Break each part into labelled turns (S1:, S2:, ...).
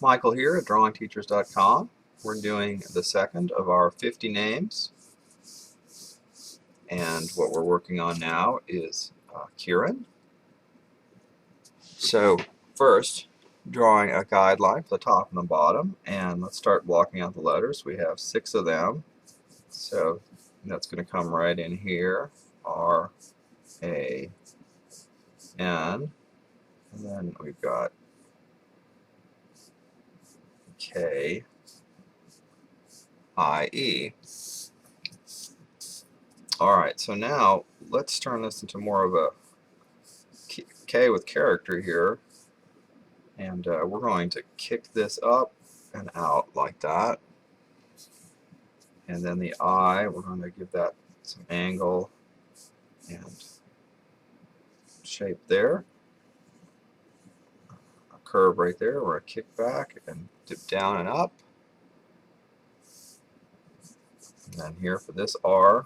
S1: Michael here at drawingteachers.com. We're doing the second of our 50 names, and what we're working on now is Kieran. So first, drawing a guideline for the top and the bottom, and let's start blocking out the letters. We have 6 of them, so that's going to come right in here. R, A, N, and then we've got K, I, E. Alright, so now let's turn this into more of a K with character here, and we're going to kick this up and out like that, and then the I, we're going to give that some angle and shape there, a curve right there. We're going to kick back and dip down and up, and then here for this R,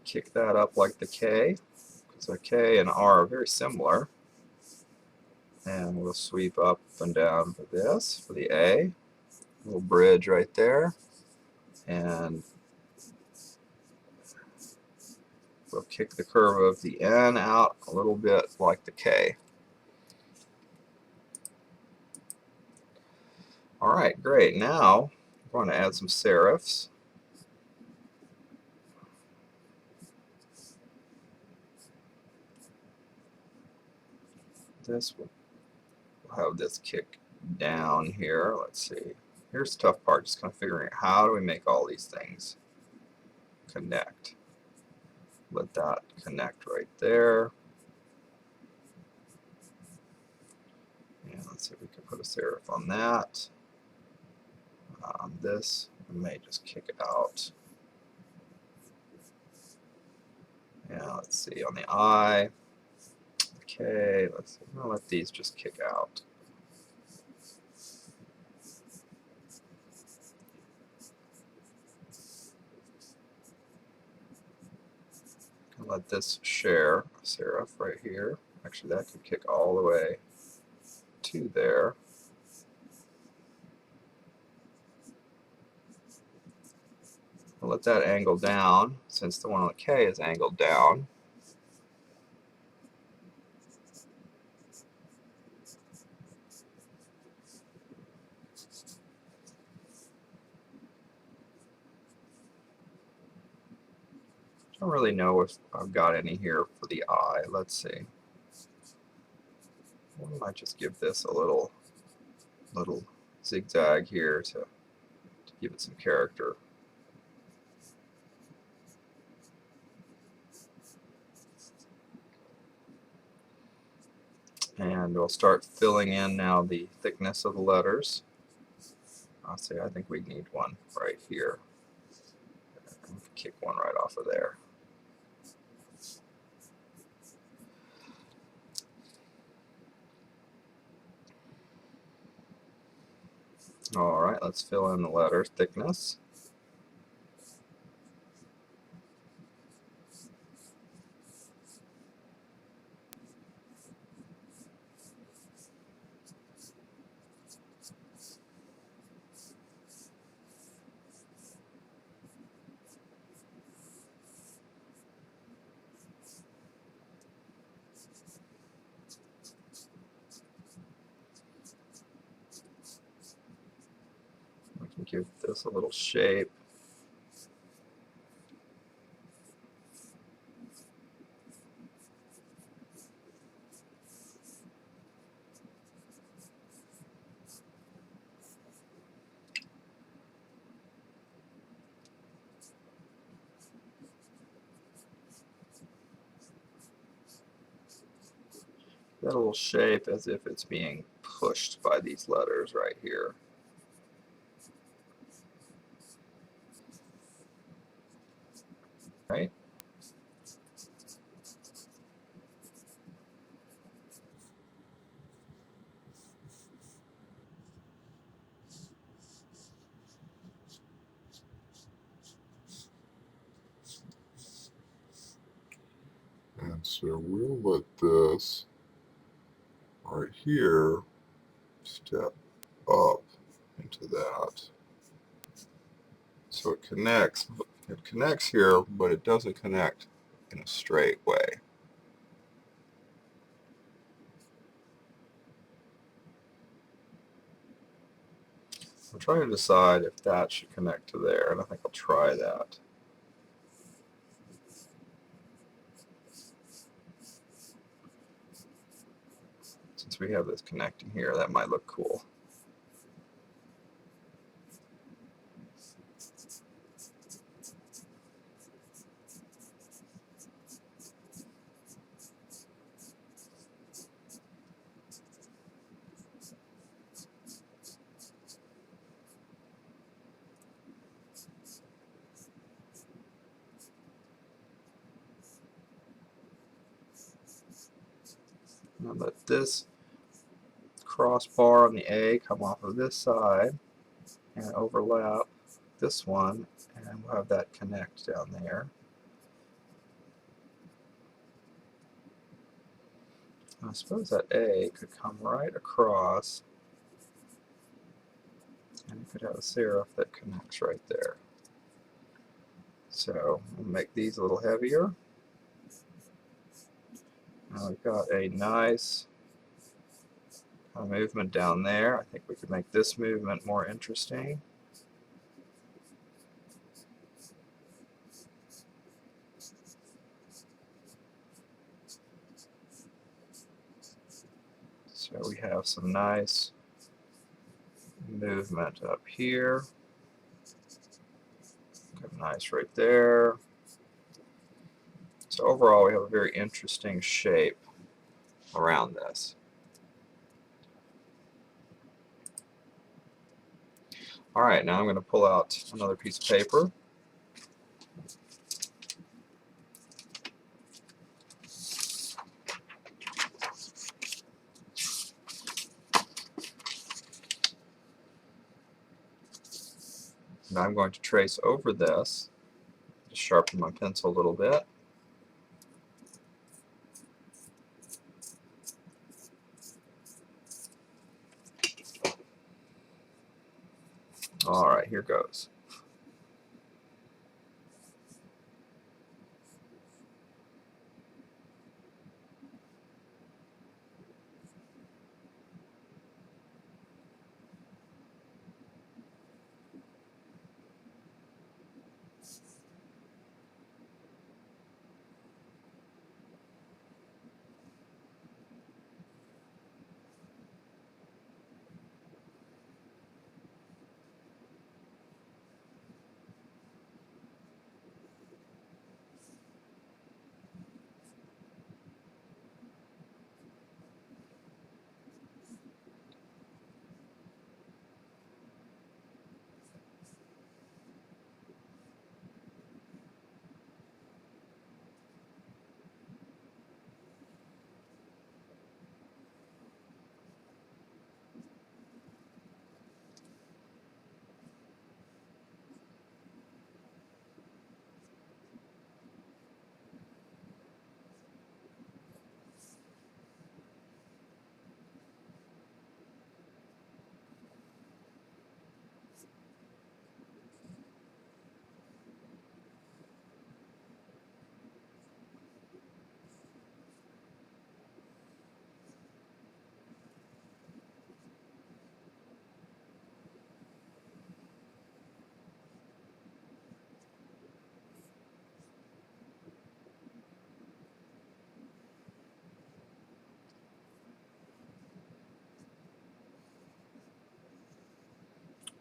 S1: kick that up like the K, because the K and R are very similar, and we'll sweep up and down for this, for the A, little bridge right there, and we'll kick the curve of the N out a little bit like the K. Alright, great. Now we're going to add some serifs. We'll have this kick down here. Let's see. Here's the tough part, just kind of figuring out how do we make all these things connect. Let that connect right there. And let's see if we can put a serif on that. This we may just kick it out. Yeah, let's see on the I. Okay, let's see. I'll let these just kick out. Let this share a serif right here. Actually, that could kick all the way to there. I'll let that angle down, since the one on the K is angled down. I don't really know if I've got any here for the I. Let's see. We might just give this a little zigzag here to give it some character. And we'll start filling in now the thickness of the letters. I'll say I think we need one right here. Kick one right off of there. Alright, let's fill in the letter thickness. We can give this a little shape. That little shape as if it's being pushed by these letters right here. Right?
S2: And so we'll let this right here
S1: step up into that. So it connects. It connects here, but it doesn't connect in a straight way. I'm trying to decide if that should connect to there, and I think I'll try that. Since we have this connecting here, that might look cool. Now let this crossbar on the A come off of this side and overlap this one, and we'll have that connect down there. I suppose that A could come right across, and you could have a serif that connects right there. So we'll make these a little heavier. Now we've got a nice movement down there. I think we could make this movement more interesting. So we have some nice movement up here. Nice right there. So overall, we have a very interesting shape around this. All right, now I'm going to pull out another piece of paper. And I'm going to trace over this, just sharpen my pencil a little bit. All right, here goes.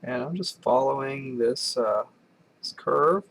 S1: And I'm just following this, this curve.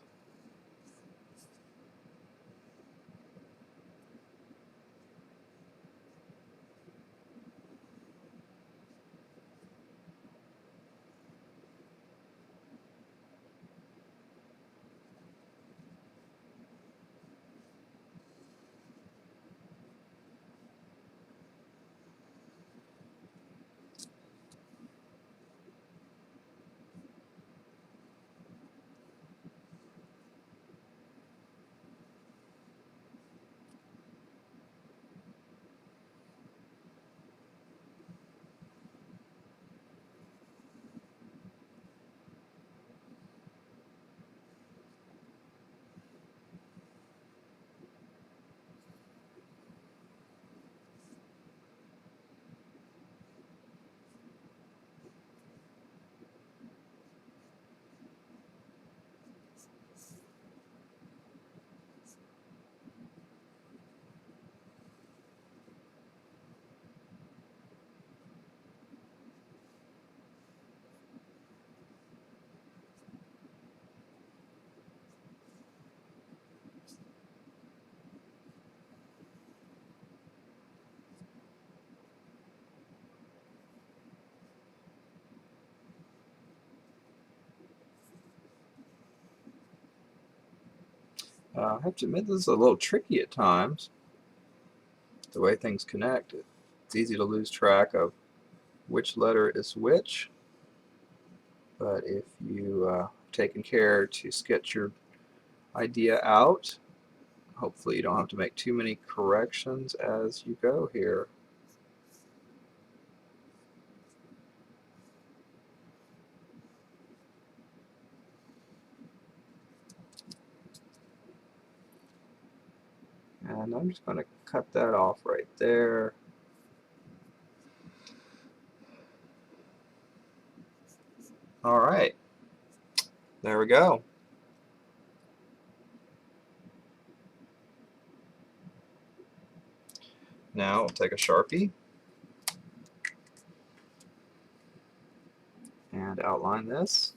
S1: I have to admit this is a little tricky at times, the way things connect. It's easy to lose track of which letter is which, but if you taken care to sketch your idea out, hopefully you don't have to make too many corrections as you go here. And I'm just going to cut that off right there. Alright, there we go. Now we'll take a Sharpie and outline this.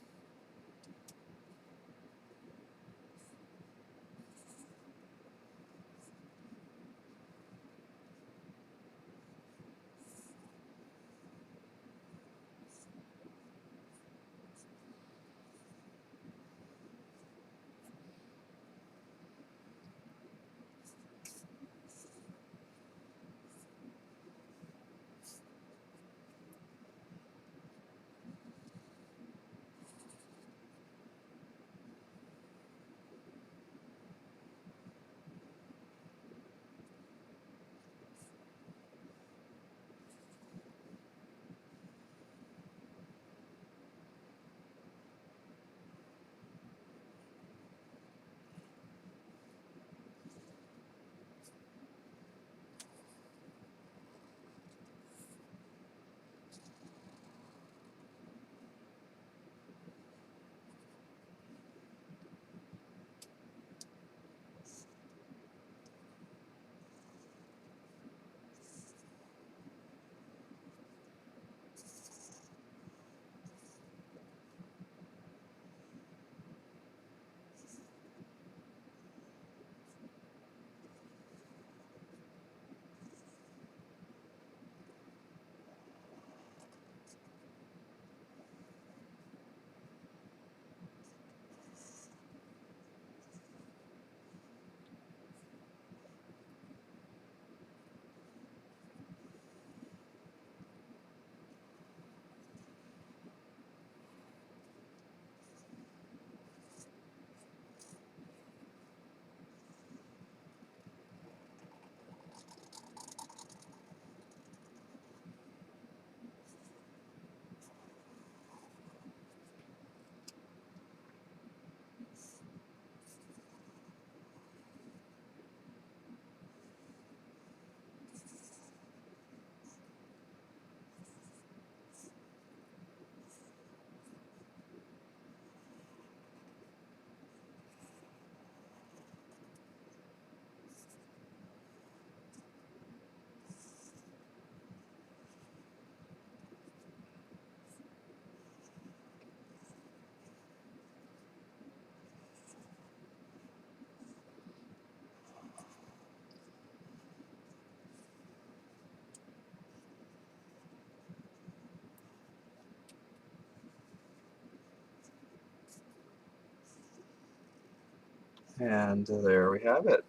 S1: And there we have it.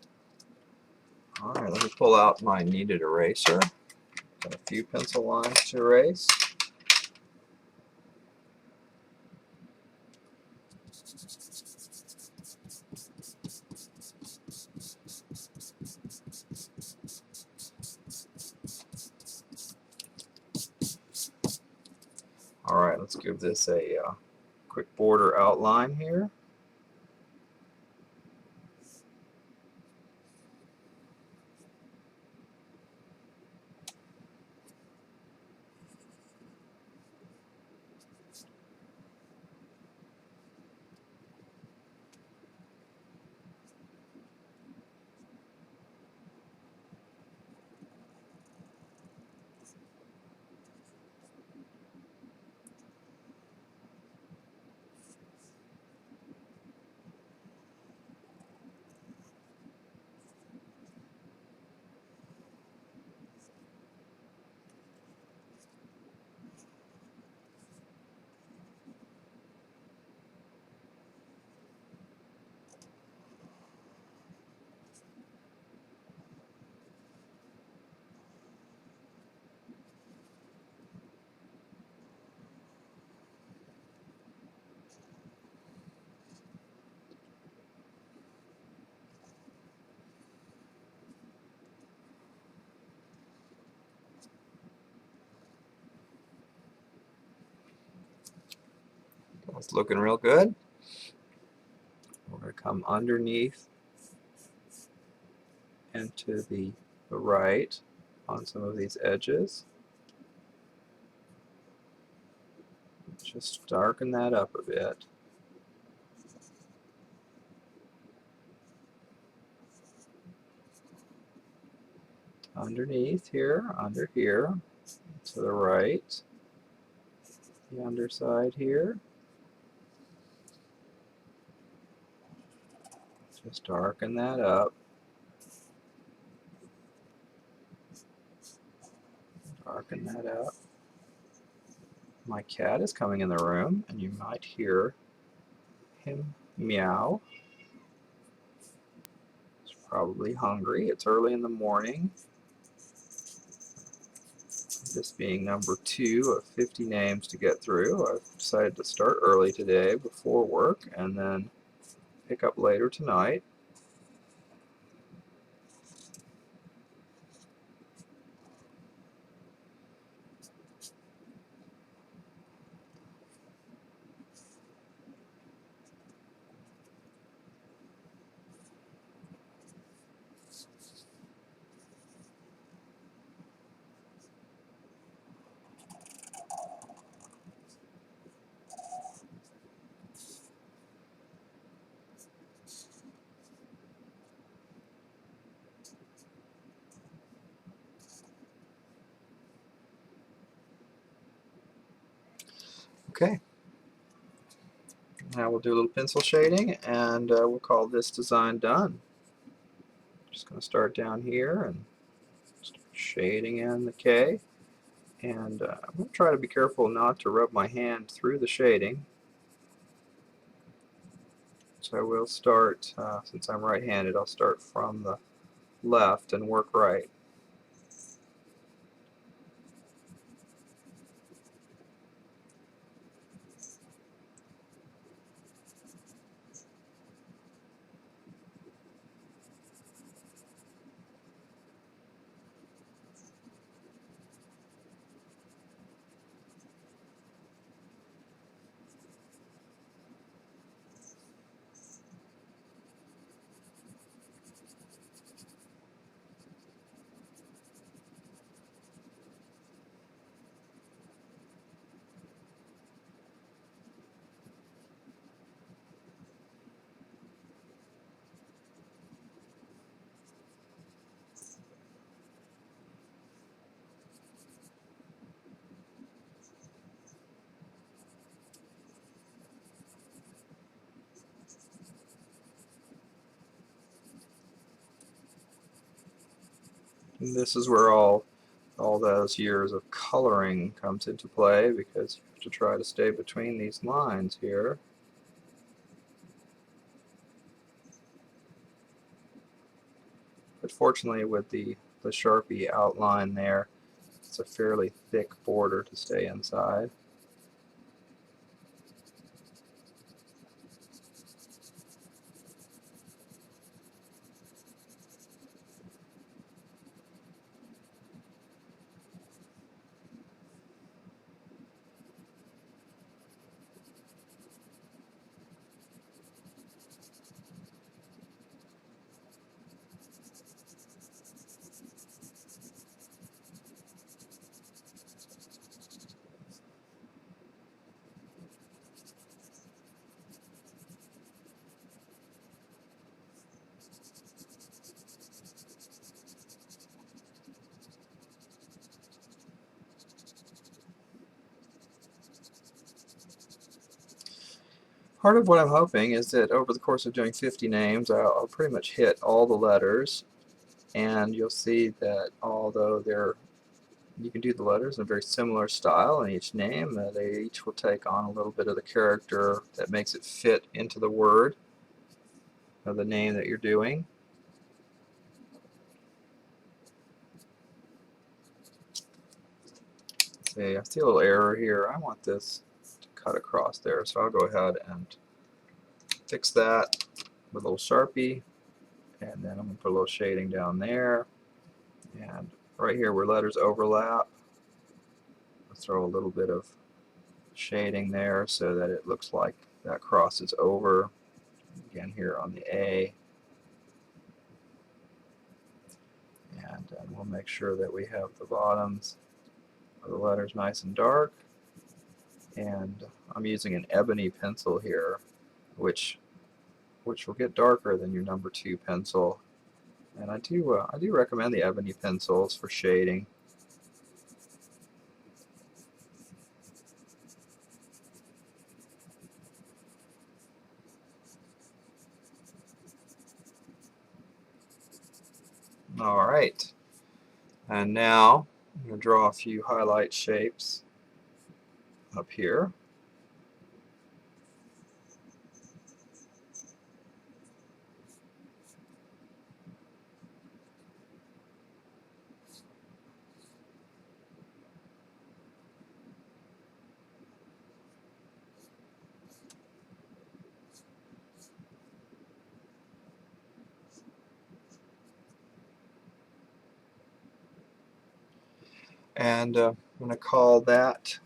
S1: Alright, let me pull out my kneaded eraser. Got a few pencil lines to erase. Alright, let's give this a quick border outline here. That's looking real good. We're going to come underneath and to the right on some of these edges. Just darken that up a bit. Underneath here, under here, to the right, the underside here. Just darken that up. Darken that up. My cat is coming in the room, and you might hear him meow. He's probably hungry. It's early in the morning. This being number 2 of 50 names to get through, I've decided to start early today before work and then pick up later tonight. Okay, now we'll do a little pencil shading and we'll call this design done. Just going to start down here and start shading in the K. And I'm going to try to be careful not to rub my hand through the shading. So I will start, since I'm right-handed, I'll start from the left and work right. And this is where all those years of coloring comes into play, because you have to try to stay between these lines here. But fortunately, with the Sharpie outline there, it's a fairly thick border to stay inside. Part of what I'm hoping is that over the course of doing 50 names, I'll pretty much hit all the letters, and you'll see that although you can do the letters in a very similar style in each name, they each will take on a little bit of the character that makes it fit into the word of the name that you're doing. See, I see a little error here. I want this to cut across there, so I'll go ahead and fix that with a little Sharpie, and then I'm going to put a little shading down there, and right here where letters overlap, I'll throw a little bit of shading there so that it looks like that crosses over. Again here on the A. And we'll make sure that we have the bottoms of the letters nice and dark. And I'm using an ebony pencil here, which will get darker than your number 2 pencil. And I do recommend the ebony pencils for shading. All right, and now I'm going to draw a few highlight shapes up here. And I'm going to call that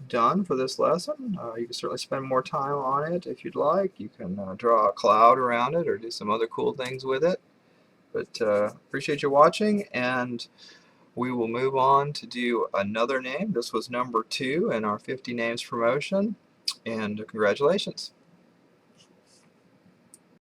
S1: done for this lesson. You can certainly spend more time on it if you'd like. You can draw a cloud around it or do some other cool things with it. But appreciate you watching, and we will move on to do another name. This was number 2 in our 50 names promotion, and congratulations.